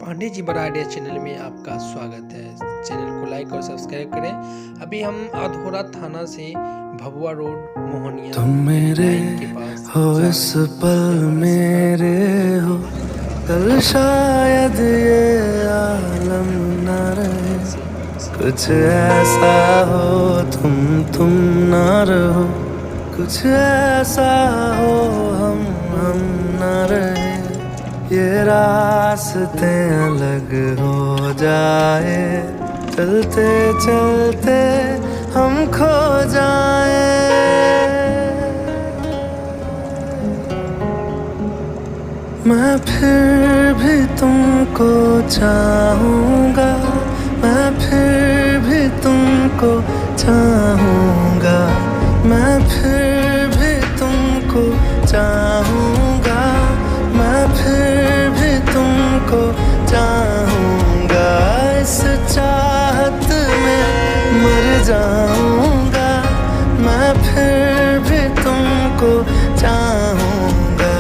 पांडे जी बड़ा idea channel में आपका स्वागत है। चैनल को लाइक और सब्सक्राइब करें। अभी हम अधौरा थाना से भभुआ रोड मोहनिया तुम मेरे लाइन के पास हो जा इस रहे हैं। पल मेरे हो, कल शायद ये आलम न रहे। कुछ ऐसा हो तुम ना रहो, कुछ ऐसा हो हम न रहे। ये रास्ते अलग हो जाए, चलते चलते हम खो जाए। मैं फिर भी तुमको चाहूँगा, मैं फिर भी तुमको चाहूँगा, मैं फिर भी तुमको चाहूँगा, मैं फिर भी तुमको चाहूँगा। इस चाहत में मर जाऊँगा, मैं फिर भी तुमको चाहूँगा।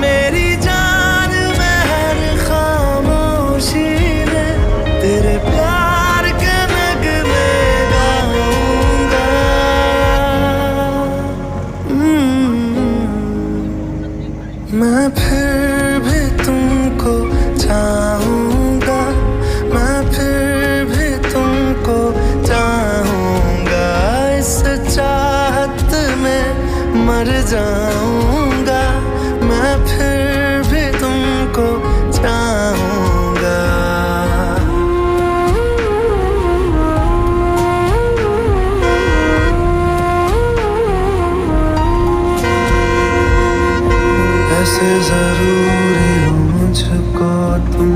मेरी जान में हर खामोशी में तेरे प्यार के नगमे गाऊंगा। मैं फिर भी तुमको चाहूँगा, मैं फिर भी तुमको चाहूँगा। इस चाहत में मर जाऊँगा, मैं फिर भी तुमको चाहूँगा। ऐसे जरूरी हो मुझको तुम,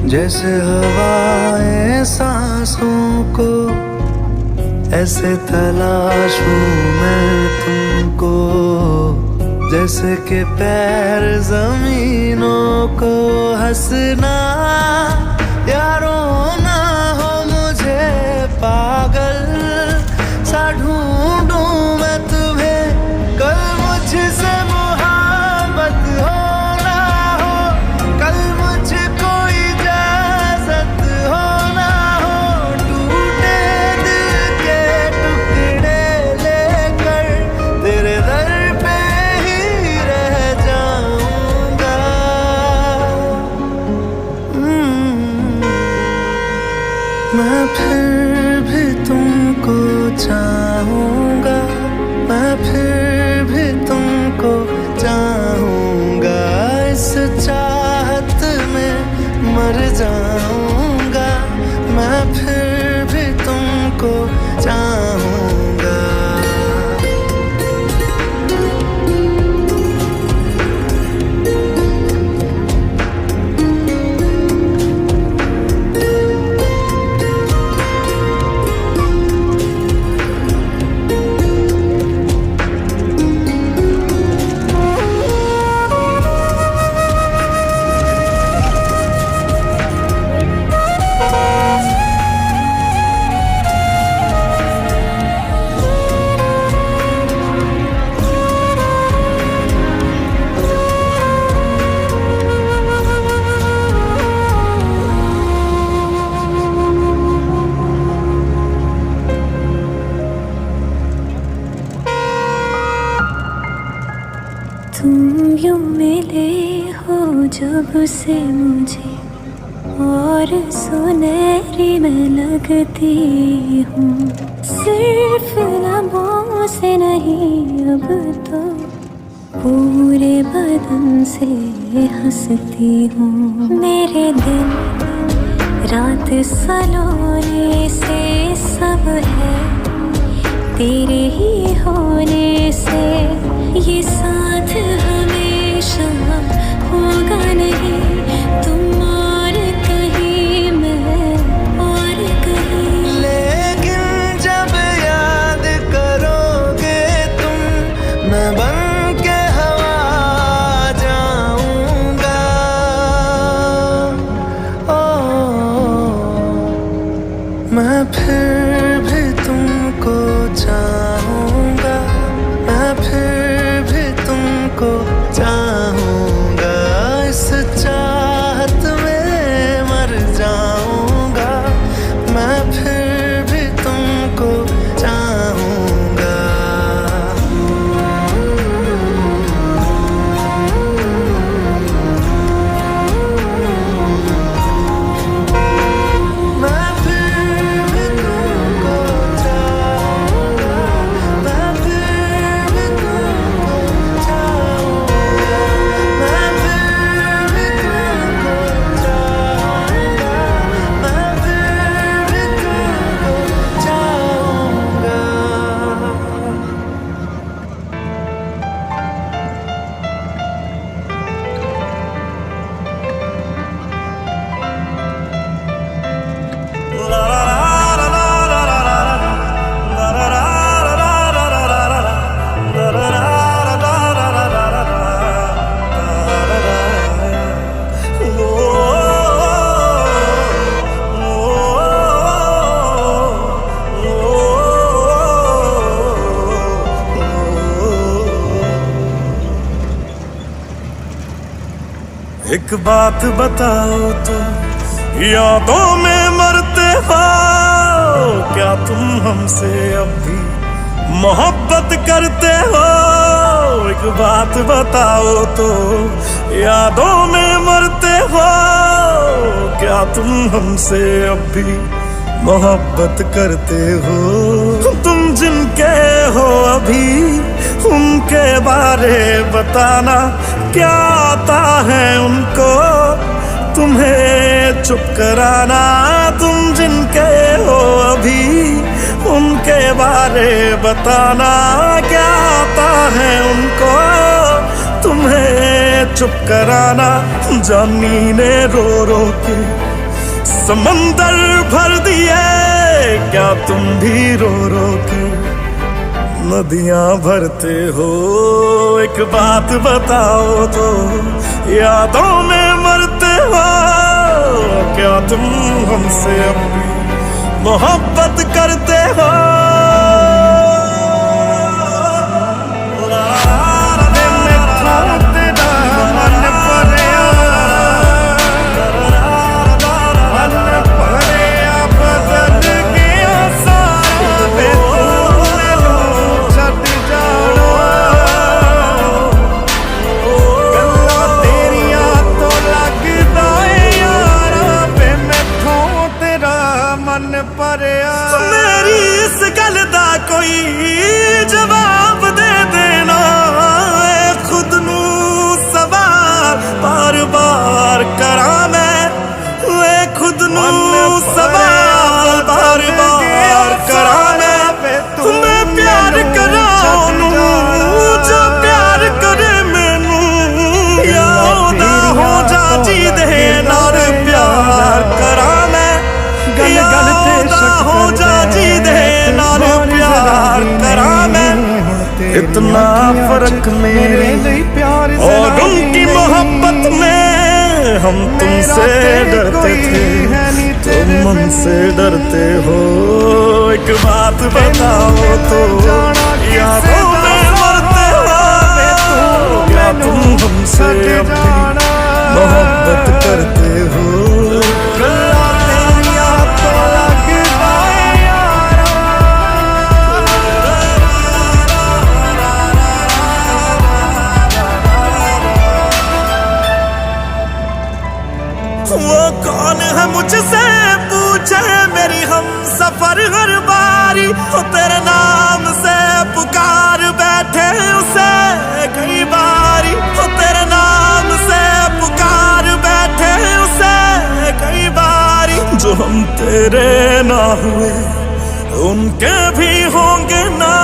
जैसे हवाएं सांसों को। ऐसे तलाशूं मैं तुमको, जैसे कि पैर जमीनों को। हंसना या रोना हो मुझे पागल सा ढूंढूं मैं तुम्हें। कल मुझसे मोहब्बत हो ना हो, कल मुझको इजाजत हो ना हो। टूटे दिल के टुकड़े लेकर तेरे दर पे ही रह जाऊंगा। मैं फिर भी तुमको चाहूँगा, मैं फिर भी तुमको चाहूँगा। इस चाहत में मर जाऊँगा, मैं फिर भी तुमको चाहूँगा। तुम यूं मिले हो जब से मुझे, और सुनहरी मैं लगती हूँ। सिर्फ लबों से नहीं अब तो पूरे बदन से हंसती हूँ। मेरे दिन रात सलोने से सब है तेरे ही होने से। ये साथ हमेशा होगा नहीं, तुम और कहीं मैं और कहीं। लेकिन जब याद करोगे तुम, मैं बन के हवा जाऊंगा। मैं फिर भी तुम एक बात बताओ तो यादों में मरते हो क्या तुम हमसे अब भी मोहब्बत करते हो? एक बात बताओ तो यादों में मरते हो क्या तुम हमसे अब भी मोहब्बत करते हो? तुम जिनके हो अभी उनके बारे बताना, क्या आता है उनको तुम्हें चुप कराना? तुम जिनके हो अभी उनके बारे बताना, क्या आता है उनको तुम्हें चुप कराना? जानी ने रो रो के समंदर भर दिए, क्या तुम भी रो रो के नदियां भरते हो? एक बात बताओ तो यादों में मरते हो क्या तुम हमसे अब भी मोहब्बत करते हो? मेरी इस गल दा कोई जवाब दे देना, खुद नू सवाल बार बार करा मैं, खुद नू सवाल बार बार करा मैं प्यार करा जो प्यार करे मैनू, यादा हो जा जी दे नाल प्यार करा मैं, हो जा जी दे नाल प्यार करा मैं। इतना फर्क मेरे और उनकी मोहब्बत में, हम तुमसे डरते थे तुम हमसे डरते हो। एक बात बताओ तो यादों में मरते हो क्या तुम हमसे अब भी मोहब्बत करते हो? वो कौन है मुझसे पूछे मेरी हम सफर हर बारी, वो तेरे नाम से पुकार बैठे उसे कई बारी, वो तेरे नाम से पुकार बैठे उसे कई बारी। जो हम तेरे ना हुए उनके भी होंगे ना,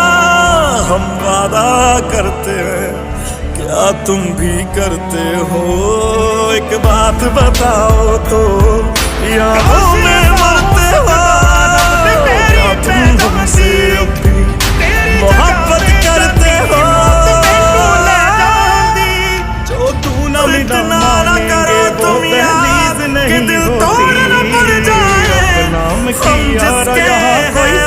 हम वादा करते हैं क्या तुम भी करते हो? एक बात बताओ तो यादों में मरते हो क्या तुम हमसे अब भी मोहब्बत करते हो? जो तू न मिटना न करो तुम याद कि दिल तोड़ न पड़ जाए, हम जिसके हैं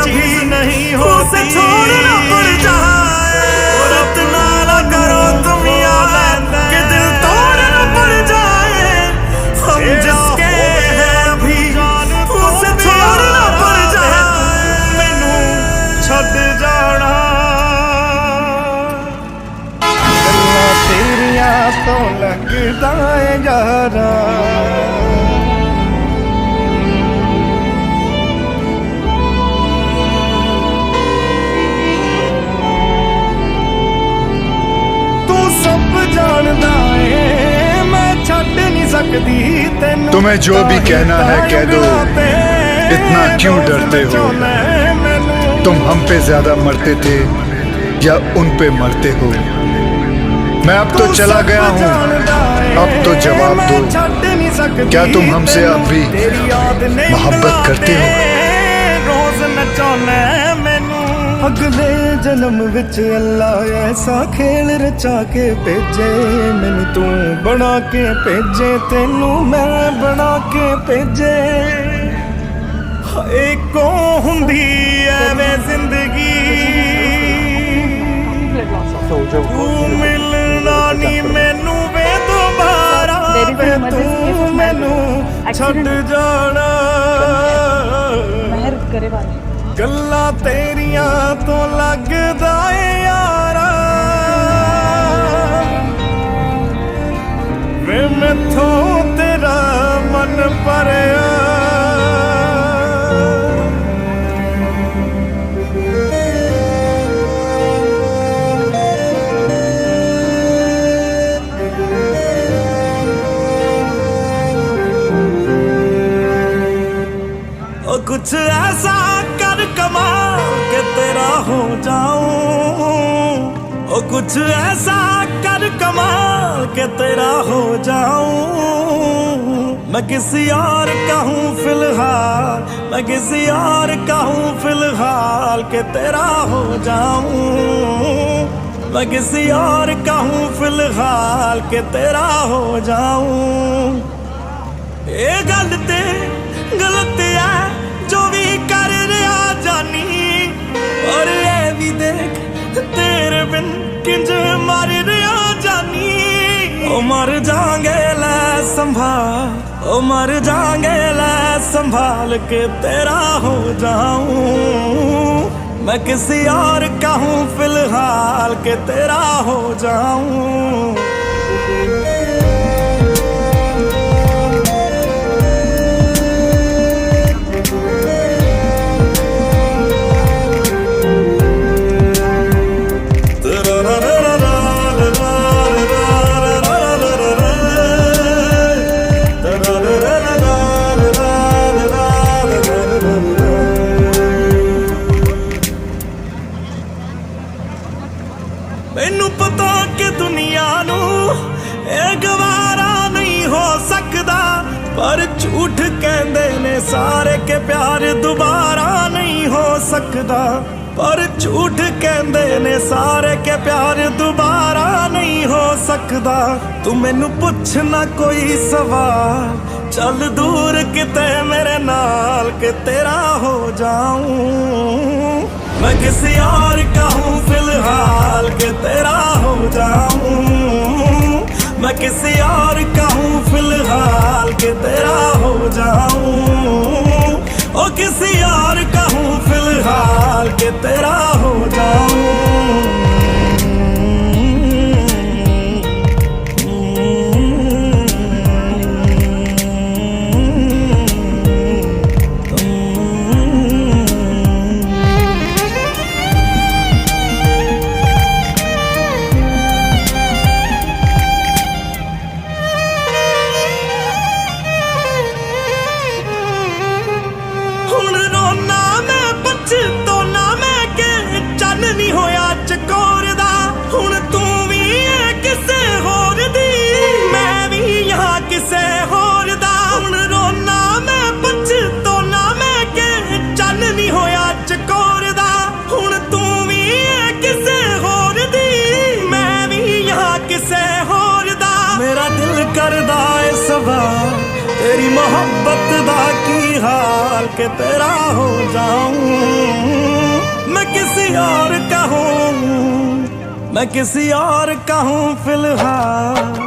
भी नहीं उसे छोड़ न पड़ जाए, और अपना न करो तुम याद कि दिल तोड़ न पड़ जाए, हम जिसके हैं भी उसे छोड़ न पड़ जाए। मैनू छड़ जाना गल्लां तेरियां तो लगदा है यारा, तुम्हें जो भी कहना है कह दो, इतना क्यों डरते हो? तुम हम पे ज्यादा मरते थे या उन पे मरते हो? मैं अब तो चला गया हूँ, अब तो जवाब दो, क्या तुम हमसे अब भी मोहब्बत करते हो? रोज नचाना मैनू अगले जन्म विच अल्लाह ऐसा खेल रचा के भेजे, मैनू तू बना के भेजे, तेनू मैं बना के भेजे। एको हुंदी ऐवें जिंदगी तू मिलना नी मैनू वे दोबारा, ਵੇ ਤੂੰ ਮੈਨੂੰ ਛੱਡ ਜਾਣਾ मेहर करे वाले ਗੱਲਾਂ ਤੇਰੀਆਂ ਤੋਂ ਲੱਗਦਾ ਏ ਯਾਰਾ ਵੇ ਮੈਥੋਂ ਤੇਰਾ ਮਨ ਭਰਿਆ कुछ ऐसा कर कमाल के तेरा हो जाऊं ओ कुछ ऐसा कर कमाल के तेरा हो जाऊं मैं किसी और का हूँ फिलहाल मैं किसी और का हूँ फिलहाल के तेरा हो जाऊं मैं किसी और का हूँ फिलहाल के तेरा हो जाऊं ये गल ते गलत है जो भी कर रहा जानी और ये भी देख तेरे बिन किंज मर रहा जानी ओ मर जाएंगे ले संभाल ओ मर जाएंगे ले संभाल के तेरा हो जाऊं मैं किसी और का हूँ फिलहाल के तेरा हो जाऊं मैनू पता कि दुनिया नू ये गवारा नहीं हो सकता पर झूठ कहंदे ने सारे के प्यार दोबारा नहीं हो सकता पर झूठ कहंदे ने सारे के प्यार दोबारा नहीं हो सकता तू मैनू पुछना कोई सवाल चल दूर किते मेरे नाल के तेरा हो जाऊं मैं किसी और का हूँ फिलहाल के तेरा हो जाऊं मैं किसी और का हूँ फिलहाल के तेरा हो जाऊं ओ किसी और का हूँ फिलहाल के तेरा हो जाऊं तेरी मोहब्बत दा की हाल के तेरा हो जाऊं मैं किसी और का हूँ मैं किसी और का हूँ फिलहाल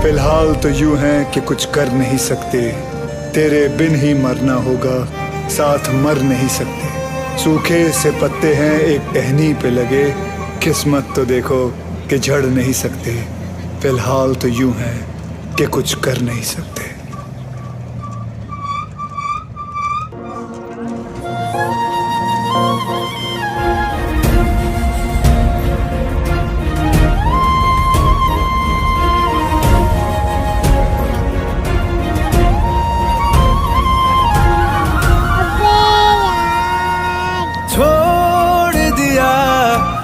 फिलहाल तो यूं है कि कुछ कर नहीं सकते, तेरे बिन ही मरना होगा, साथ मर नहीं सकते। सूखे से पत्ते हैं एक टहनी पे लगे, किस्मत तो देखो कि झड़ नहीं सकते। फिलहाल तो यूं है कि कुछ कर नहीं सकते।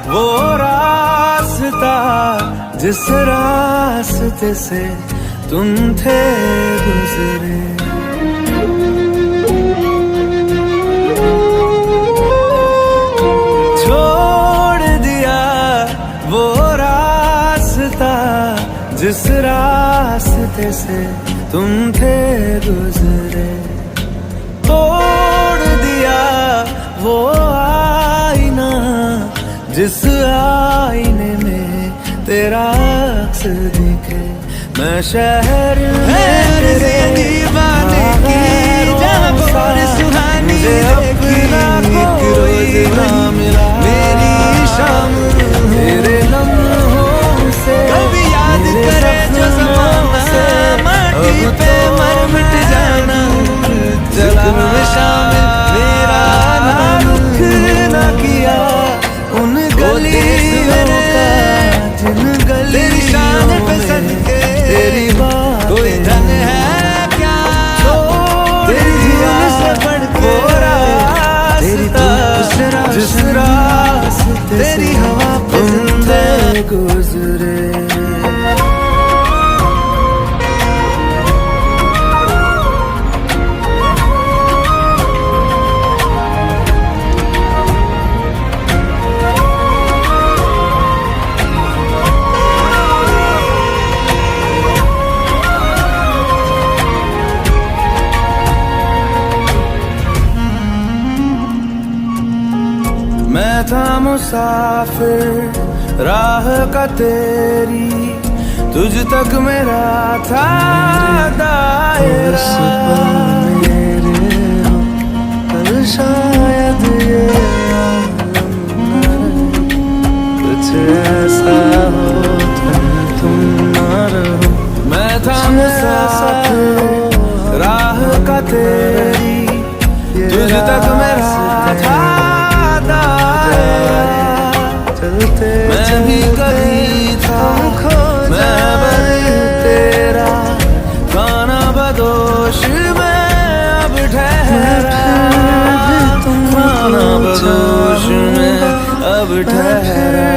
वो रास्ता जिस रास्ते से तुम थे गुजरे। छोड़ दिया वो रास्ता जिस रास्ते से तुम थे गुजरे। तोड़ दिया वो आईना जिस आईने में तेरा अक्स दिखे। मैं शहर में तेरे दीवाने की जहाँ पर सुहानी अपना कोई ना मिला। मेरी शाम तेरे लम्हों से कभी याद करे जो ज़माना माटी पे मर मिट जाना। चला शामिल मेरा ना रुख ना किया उन गलियों का जिन गलियों में तेरी बात कोई धन है क्या। तेरी धुन से बढ़ के रास्ता जिस रास्ते तेरी हवा पे गुजरे। मैं था मुसाफिर राह का तेरी, तुझ तक मेरा था दायरा। कल शायद ये कुछ ऐसा हो तुम न रहो। मैं था मुसाफिर राह का तेरी, तुझ तक मेरा था मैं भी कभी था मैं बनी तेरा खाना बदोश में अब ठहरा। खाना बदोश में अब ठहरा।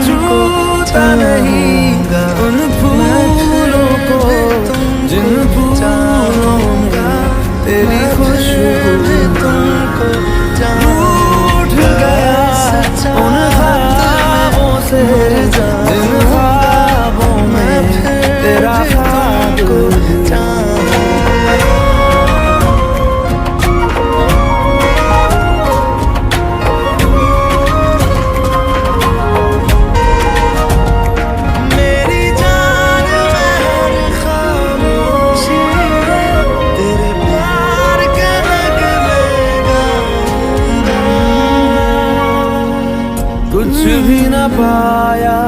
छूता नहीं उन फूलों को जिन फूलों में तेरी खुशबू तुमको रूठ गया उन ख्वाबों से जिन ख्वाबों में तेरा ख्वाब मेरी जान में खामोशी तेरे प्यार के नगमे गाऊंगा। कुछ भी न पाया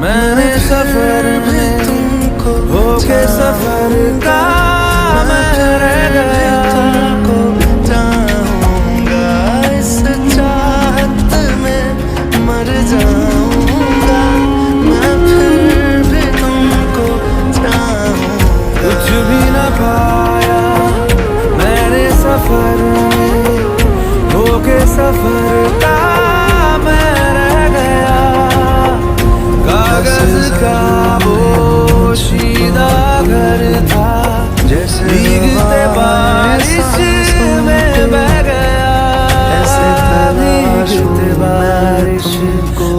मैंने सफर में तुमको होके सफर का मैं रह गया। तुमको चाहूंगा इस चाहत में मर जाऊंगा मैं फिर भी तुमको चाहूंगा। कुछ भी न पाया मैंने सफर में होके सफर का का पोशीदा घर था भीगते बारिश में बह गया। भीगते बारिश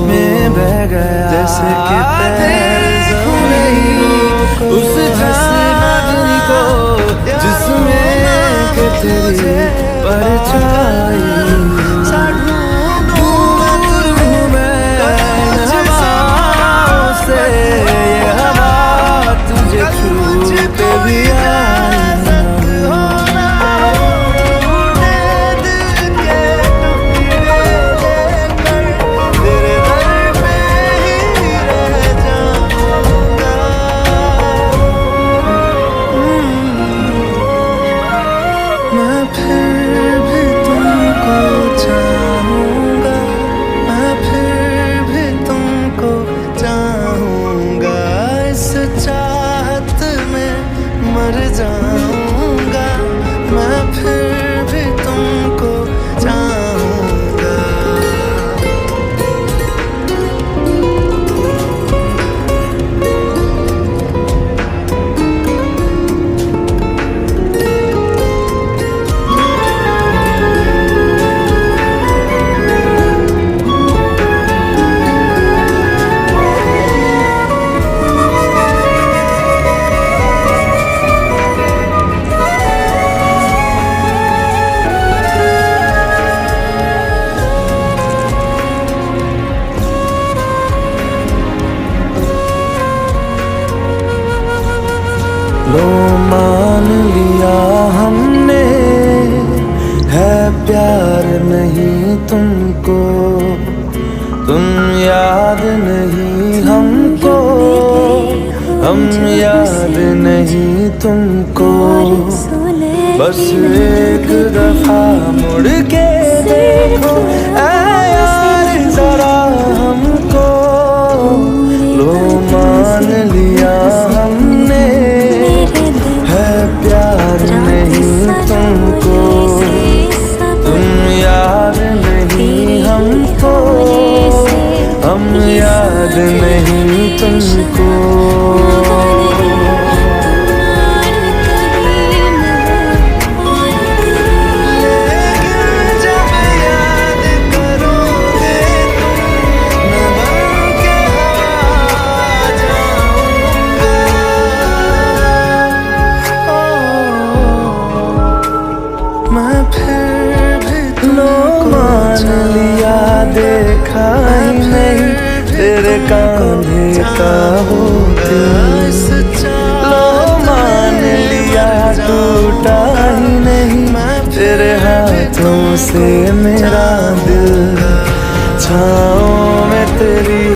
में बह गया। जैसे कि देखूं नहीं उस चांदनी को जिसमें के तेरी परछाई। ये हवा तुझे छूते भी मैं फिर भी हमने, है प्यार नहीं तुमको, तुम याद नहीं हमको, हम याद नहीं तुमको। बस एक दफा मुड़ के देखो ऐ यार जरा हमको, लो मान लिया हमने, है प्यार नहीं तुमको, तुम याद नहीं हमको, हम याद नहीं तुमको। मैं फिर भी लो मान लिया, देखा ही नहीं तेरे कांधे का वो दिल, लो मान लिया टूटा ही नहीं तेरे हाथों से मेरा दिल। छाँव